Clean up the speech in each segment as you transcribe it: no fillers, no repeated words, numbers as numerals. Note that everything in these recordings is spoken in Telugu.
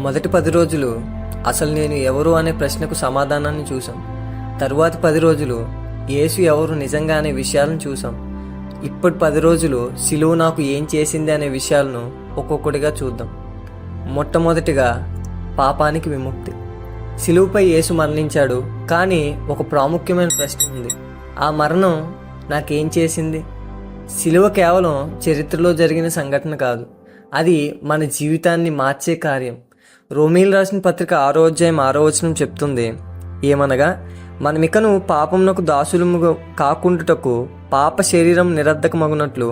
మొదటి 10 రోజులు అసలు నేను ఎవరు అనే ప్రశ్నకు సమాధానాన్ని చూసాం. తరువాతి 10 రోజులు యేసు ఎవరు నిజంగా అనే విషయాలను చూసాం. ఇప్పటి 10 రోజులు సిలువ నాకు ఏం చేసింది అనే విషయాలను ఒక్కొక్కటిగా చూద్దాం. మొట్టమొదటిగా పాపానికి విముక్తి. సిలువపై యేసు మరణించాడు, కానీ ఒక ప్రాముఖ్యమైన ప్రశ్న ఉంది. ఆ మరణం నాకేం చేసింది? సిలువ కేవలం చరిత్రలో జరిగిన సంఘటన కాదు, అది మన జీవితాన్ని మార్చే కార్యం. రోమీలు రాసిన పత్రిక 6వ అధ్యాయం 6వ వచనం చెప్తుంది ఏమనగా, మనమికను పాపమునకు దాసులము కాకుండుటకు పాప శరీరం నిరర్ధకమగునట్లు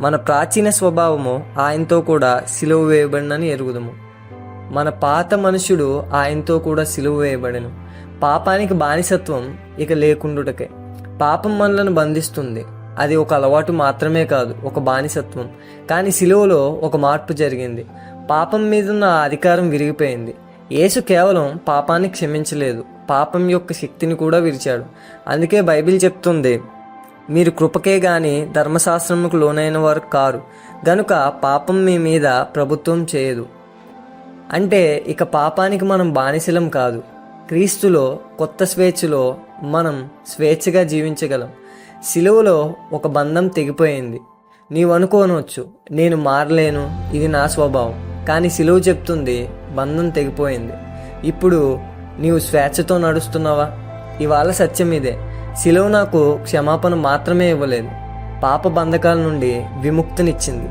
మన ప్రాచీన స్వభావము ఆయనతో కూడా సిలువ వేయబడినని ఎరుగుదము. మన పాత మనుష్యుడు ఆయనతో కూడా సిలువ వేయబడెను. పాపానికి బానిసత్వం ఇక లేకుండుటకే. పాపం మనలను బంధిస్తుంది. అది ఒక అలవాటు మాత్రమే కాదు, ఒక బానిసత్వం. కానీ సిలువలో ఒక మార్పు జరిగింది. పాపం మీదున్న అధికారం విరిగిపోయింది. యేసు కేవలం పాపాన్ని క్షమించలేదు, పాపం యొక్క శక్తిని కూడా విరిచాడు. అందుకే బైబిల్ చెప్తుంది, మీరు కృపకే గాని ధర్మశాస్త్రముకు లోనైన వారు కారు, గనుక పాపం మీ మీద ప్రభుత్వం చేయదు. అంటే ఇక పాపానికి మనం బానిసలం కాదు. క్రీస్తులో కొత్త స్వేచ్ఛలో మనం స్వేచ్ఛగా జీవించగలం. సిలువలో ఒక బంధం తెగిపోయింది. నీవు అనుకోనవచ్చు, నేను మారలేను, ఇది నా స్వభావం. కానీ సిలువ చెప్తుంది, బంధం తెగిపోయింది. ఇప్పుడు నీవు స్వేచ్ఛతో నడుస్తున్నావా? ఇవాళ సత్యం ఇదే. సిలువ నాకు క్షమాపణ మాత్రమే ఇవ్వలేదు, పాప బంధకాల నుండి విముక్తినిచ్చింది.